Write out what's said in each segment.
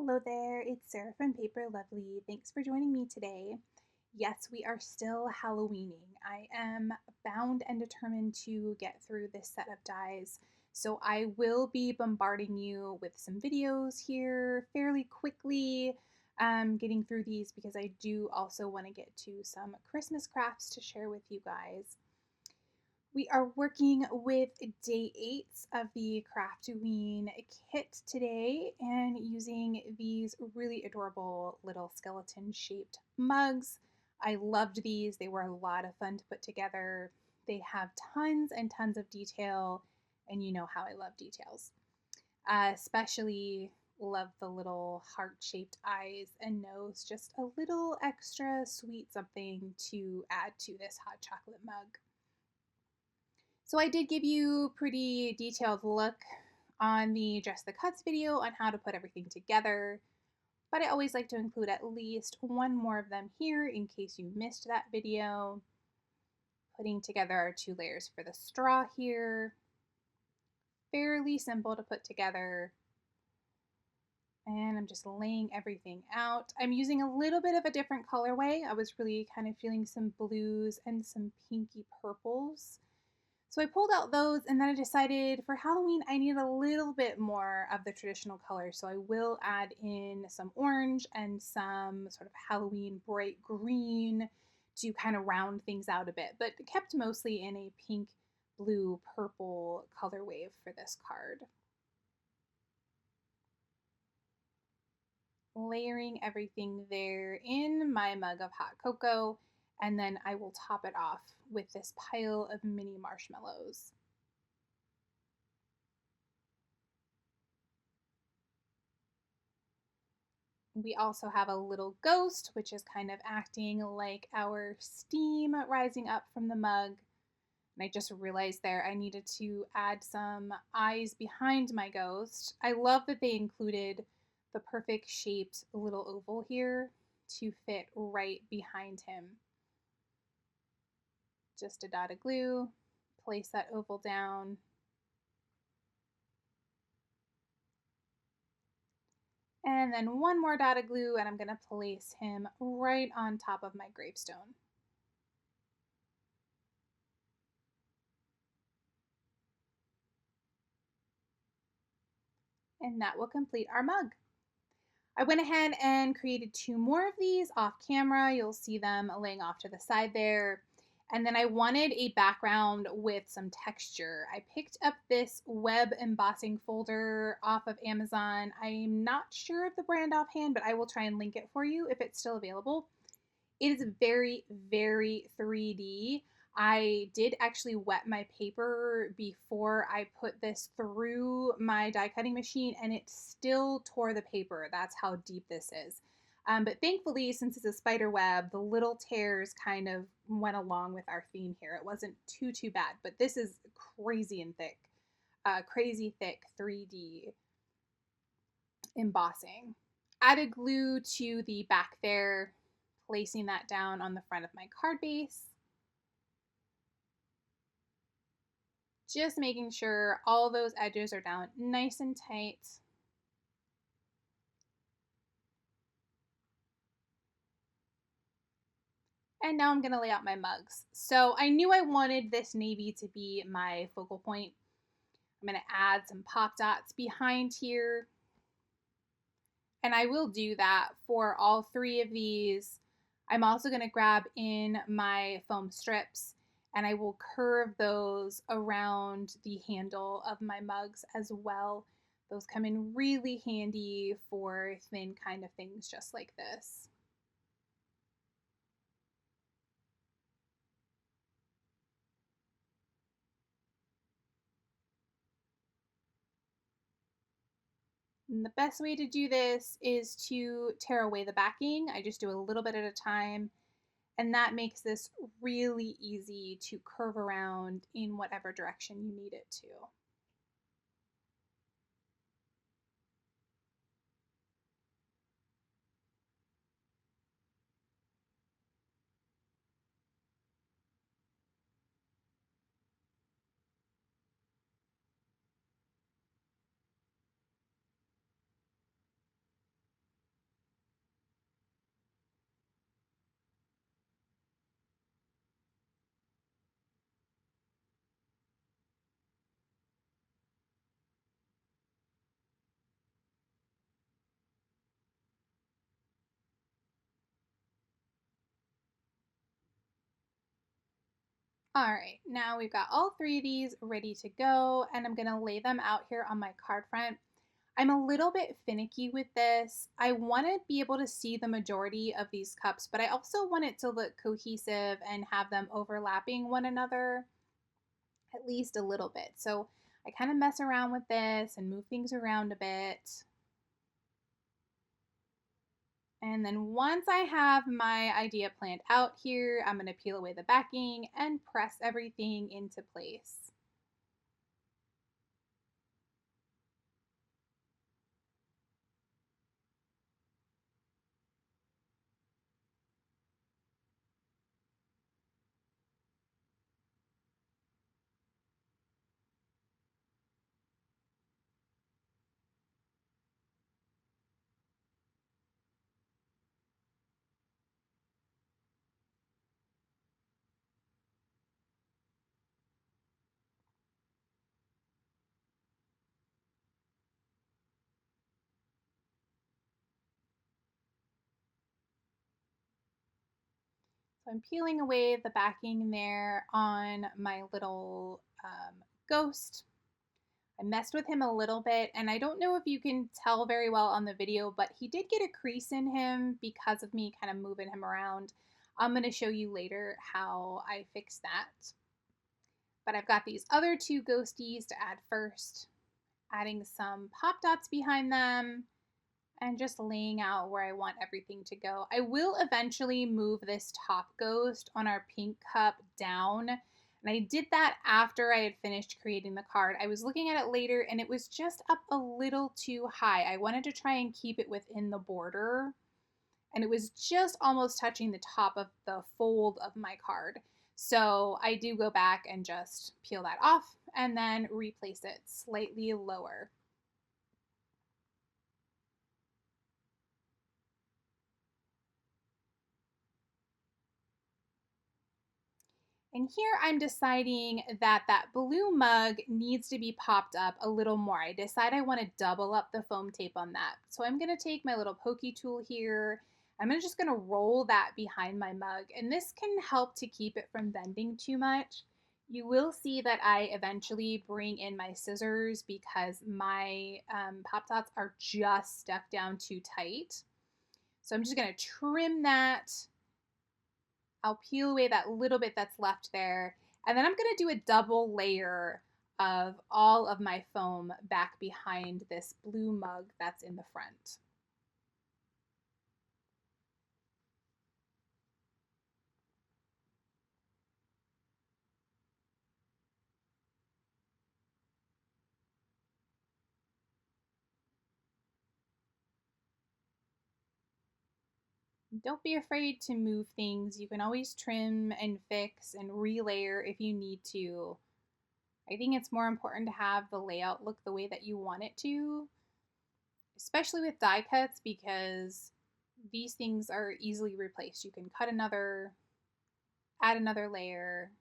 Hello there, it's Sarah from Paper Lovely. Thanks for joining me today. Yes, we are still Halloweening. I am bound and determined to get through this set of dies, so I will be bombarding you with some videos here fairly quickly, getting through these because I do also want to get to some Christmas crafts to share with you guys. We are working with day 8 of the Craftoween kit today and using these really adorable little skeleton shaped mugs. I loved these. They were a lot of fun to put together. They have tons and tons of detail, and you know how I love details. Especially love the little heart-shaped eyes and nose. Just a little extra sweet something to add to this hot chocolate mug. So I did give you a pretty detailed look on the Just the Cuts video on how to put everything together, but I always like to include at least one more of them here in case you missed that video. Putting together our 2 layers for the straw here. Fairly simple to put together. And I'm just laying everything out. I'm using a little bit of a different colorway. I was really kind of feeling some blues and some pinky purples. So I pulled out those, and then I decided for Halloween I need a little bit more of the traditional colors. So I will add in some orange and some sort of Halloween bright green to kind of round things out a bit, but kept mostly in a pink, blue, purple color wave for this card. Layering everything there in my mug of hot cocoa, and then I will top it off with this pile of mini marshmallows. We also have a little ghost, which is kind of acting like our steam rising up from the mug. And I just realized there I needed to add some eyes behind my ghost. I love that they included the perfect shaped little oval here to fit right behind him. Just a dot of glue, place that oval down. And then one more dot of glue, and I'm going to place him right on top of my gravestone. And that will complete our mug. I went ahead and created 2 more of these off camera. You'll see them laying off to the side there. And then I wanted a background with some texture. I picked up this web embossing folder off of Amazon. I'm not sure of the brand offhand, but I will try and link it for you if it's still available. It is very, very 3D. I did actually wet my paper before I put this through my die cutting machine, and it still tore the paper. That's how deep this is. But thankfully, since it's a spider web, the little tears kind of went along with our theme here. It wasn't too bad, but this is crazy and thick. Crazy thick 3D embossing. Added glue to the back there, placing that down on the front of my card base. Just making sure all those edges are down nice and tight. And now I'm going to lay out my mugs. So I knew I wanted this navy to be my focal point. I'm going to add some pop dots behind here. And I will do that for all 3 of these. I'm also going to grab in my foam strips, and I will curve those around the handle of my mugs as well. Those come in really handy for thin kind of things just like this. And the best way to do this is to tear away the backing. I just do a little bit at a time, and that makes this really easy to curve around in whatever direction you need it to. All right, now we've got all three of these ready to go, and I'm gonna lay them out here on my card front. I'm a little bit finicky with this. I want to be able to see the majority of these cups, but I also want it to look cohesive and have them overlapping one another at least a little bit. So I kind of mess around with this and move things around a bit. And then once I have my idea planned out here, I'm going to peel away the backing and press everything into place. So I'm peeling away the backing there on my little ghost. I messed with him a little bit, and I don't know if you can tell very well on the video, but he did get a crease in him because of me kind of moving him around. I'm going to show you later how I fixed that. But I've got these other two ghosties to add first, adding some pop dots behind them, and just laying out where I want everything to go. I will eventually move this top ghost on our pink cup down. And I did that after I had finished creating the card. I was looking at it later and it was just up a little too high. I wanted to try and keep it within the border. And it was just almost touching the top of the fold of my card. So I do go back and just peel that off and then replace it slightly lower. And here I'm deciding that that blue mug needs to be popped up a little more. I decide I want to double up the foam tape on that. So I'm going to take my little pokey tool here. Just going to roll that behind my mug. And this can help to keep it from bending too much. You will see that I eventually bring in my scissors because my Pop Dots are just stuck down too tight. So I'm just going to trim that. I'll peel away that little bit that's left there. And then I'm going to do a double layer of all of my foam back behind this blue mug that's in the front. Don't be afraid to move things. You can always trim and fix and relayer if you need to. I think it's more important to have the layout look the way that you want it to, especially with die cuts, because these things are easily replaced. You can cut another, add another layer.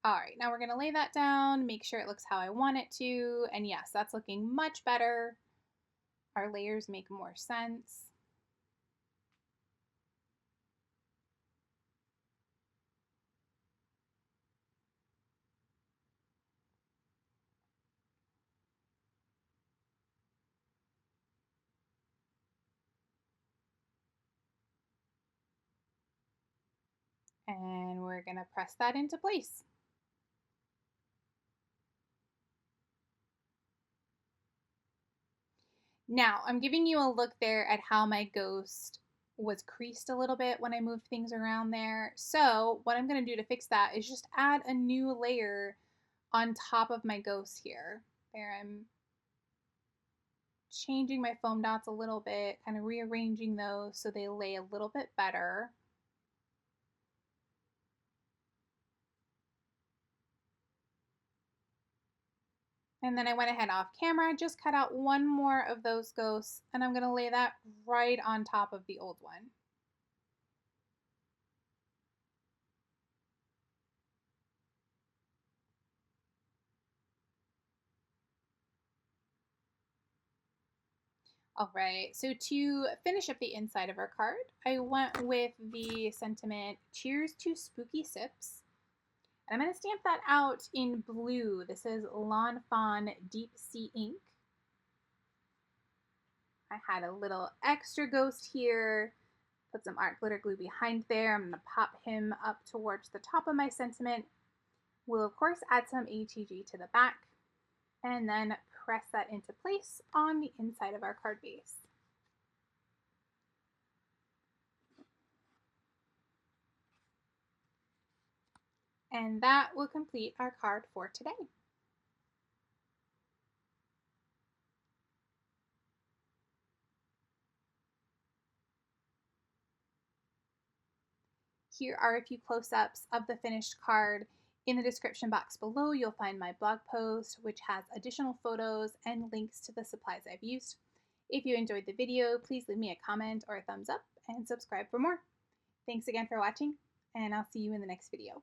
All right, now we're gonna lay that down, make sure it looks how I want it to, and yes, that's looking much better. Our layers make more sense. And we're gonna press that into place. Now, I'm giving you a look there at how my ghost was creased a little bit when I moved things around there. So what I'm going to do to fix that is just add a new layer on top of my ghost here. There, I'm changing my foam dots a little bit, kind of rearranging those so they lay a little bit better. And then I went ahead off camera, just cut out one more of those ghosts, and I'm going to lay that right on top of the old one. All right, so to finish up the inside of our card, I went with the sentiment, Cheers to Spooky Sips. And I'm going to stamp that out in blue. This is Lawn Fawn Deep Sea Ink. I had a little extra ghost here. Put some art glitter glue behind there. I'm going to pop him up towards the top of my sentiment. We'll, of course, add some HEG to the back and then press that into place on the inside of our card base. And that will complete our card for today. Here are a few close-ups of the finished card. In the description box below, you'll find my blog post, which has additional photos and links to the supplies I've used. If you enjoyed the video, please leave me a comment or a thumbs up and subscribe for more. Thanks again for watching, and I'll see you in the next video.